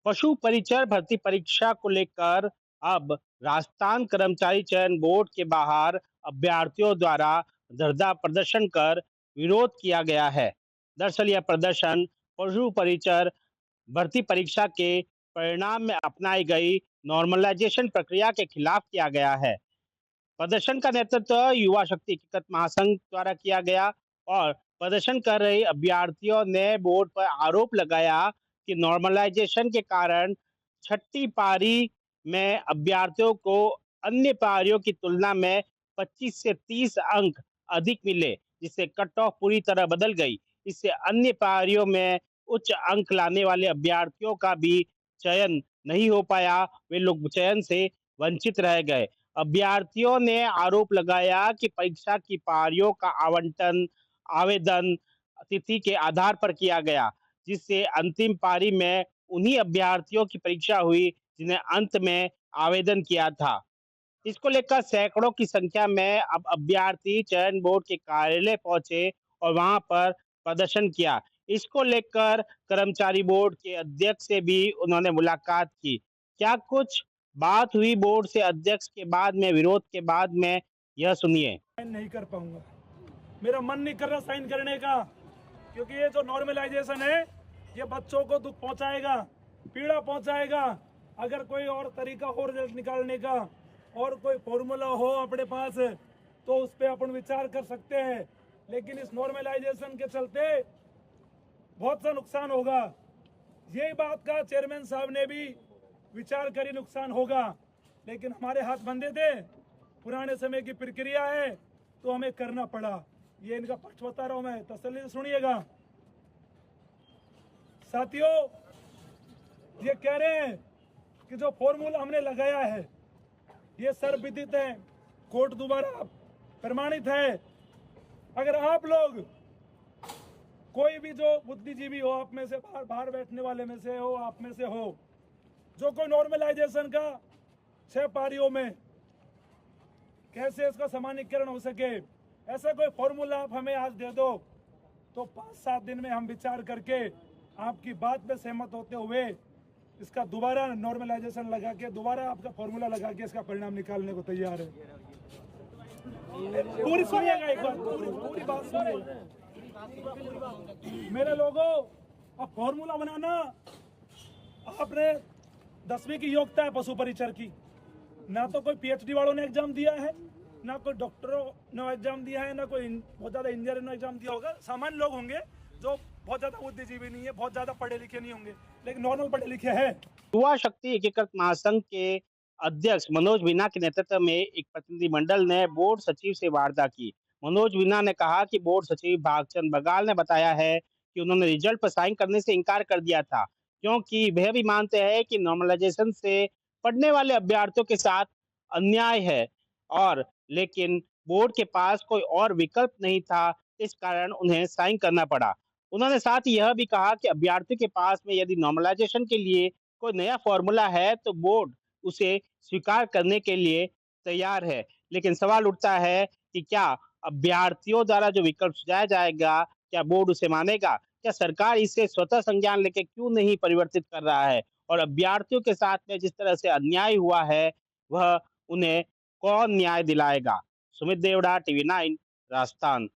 पशु परिचर भर्ती परीक्षा को लेकर अब राजस्थान कर्मचारी चयन बोर्ड के बाहर अभ्यर्थियों द्वारा धरना प्रदर्शन कर विरोध किया गया है। दरअसल यह प्रदर्शन पशु परिचर भर्ती परीक्षा के परिणाम में अपनाई गई नॉर्मलाइजेशन प्रक्रिया के खिलाफ किया गया है। प्रदर्शन का नेतृत्व युवा शक्ति एकीकृत महासंघ द्वारा किया गया और प्रदर्शन कर रहे अभ्यर्थियों ने बोर्ड पर आरोप लगाया कि नॉर्मलाइजेशन के कारण छठी पारी में अभ्यर्थियों को अन्य पारियों की तुलना में 25 से 30 अंक अधिक मिले, जिससे कट ऑफ पूरी तरह बदल गई। इससे अन्य पारियों में उच्च अंक लाने वाले अभ्यर्थियों का भी चयन नहीं हो पाया, वे लोग चयन से वंचित रह गए। अभ्यर्थियों ने आरोप लगाया कि परीक्षा की पारियों का आवंटन आवेदन तिथि के आधार पर किया गया, जिससे अंतिम पारी में उन्हीं अभ्यर्थियों की परीक्षा हुई जिन्हें अंत में आवेदन किया था। इसको लेकर सैकड़ों की संख्या में अब अभ्यर्थी चयन बोर्ड के कार्यालय पहुंचे और वहां पर प्रदर्शन किया। इसको लेकर कर्मचारी बोर्ड के अध्यक्ष से भी उन्होंने मुलाकात की। क्या कुछ बात हुई बोर्ड से अध्यक्ष के बाद में, विरोध के बाद में, यह सुनिए। साइन नहीं कर पाऊंगा, मेरा मन नहीं कर रहा साइन करने का, क्योंकि ये जो नॉर्मलाइजेशन है ये बच्चों को दुख पहुंचाएगा, पीड़ा पहुंचाएगा। अगर कोई और तरीका हो रिजल्ट निकालने का और कोई फॉर्मूला हो अपने पास तो उस पर अपन विचार कर सकते हैं, लेकिन इस नॉर्मलाइजेशन के चलते बहुत सा नुकसान होगा। यही बात का चेयरमैन साहब ने भी विचार करी नुकसान होगा, लेकिन हमारे हाथ बंधे थे, पुराने समय की प्रक्रिया है तो हमें करना पड़ा। ये इनका पक्ष बता रहा हूं मैं, तसल्ली से सुनिएगा। साथियों, ये कह रहे हैं कि जो फॉर्मूला हमने लगाया है ये सर्वविदित है, कोर्ट दोबारा प्रमाणित है। अगर आप लोग कोई भी जो बुद्धिजीवी हो, आप में से बाहर बैठने वाले में से हो, आप में से हो, जो कोई नॉर्मलाइजेशन का 6 पारियों में कैसे इसका समानीकरण हो सके, ऐसा कोई फॉर्मूला आप हमें आज दे दो तो 5-7 दिन में हम विचार करके आपकी बात पे सहमत होते हुए इसका दोबारा नॉर्मलाइजेशन लगा के, दोबारा आपका फॉर्मूला लगा के इसका परिणाम निकालने को तैयार है। पूरी सुनिएगा, एक बार पूरी बात सुनिएगा मेरे लोगों। अब फॉर्मूला बनाना, आपने 10वीं की योग्यता है पशु परिचर की, ना तो कोई पीएचडी वालों ने एग्जाम दिया है, ना कोई डॉक्टरों ने एग्जाम दिया है, ना कोई बहुत ज्यादा इंजीनियर ने एग्जाम दिया होगा। सामान्य लोग होंगे जो बहुत ज्यादा बुद्धिजीवी नहीं है, बहुत ज्यादा पढ़े लिखे नहीं होंगे, लेकिन नॉर्मल पढ़े लिखे हैं। युवा शक्ति एकीकृत महासंघ के अध्यक्ष मनोज मीना के नेतृत्व में एक प्रतिनिधिमंडल ने बोर्ड सचिव से वार्ता की। मनोज मीना ने कहा कि बोर्ड सचिव भागचंद बगाल ने बताया है कि उन्होंने रिजल्ट पर साइन करने से इनकार कर दिया था, क्योंकि वह भी मानते हैं कि नॉर्मलाइजेशन से पढ़ने वाले अभ्यर्थियों के साथ अन्याय है, और लेकिन बोर्ड के पास कोई और विकल्प नहीं था, इस कारण उन्हें साइन करना पड़ा। उन्होंने साथ ही यह भी कहा कि अभ्यर्थियों के पास में यदि नॉर्मलाइजेशन के लिए कोई नया फॉर्मूला है तो बोर्ड उसे स्वीकार करने के लिए तैयार है। लेकिन सवाल उठता है कि क्या अभ्यर्थियों द्वारा जो विकल्प सुझाया जाएगा, क्या बोर्ड उसे मानेगा? क्या सरकार इसे स्वतः संज्ञान लेके क्यों नहीं परिवर्तित कर रहा है? और अभ्यर्थियों के साथ में जिस तरह से अन्याय हुआ है, वह उन्हें कौन न्याय दिलाएगा? सुमित देवड़ा, टीवी 9, राजस्थान।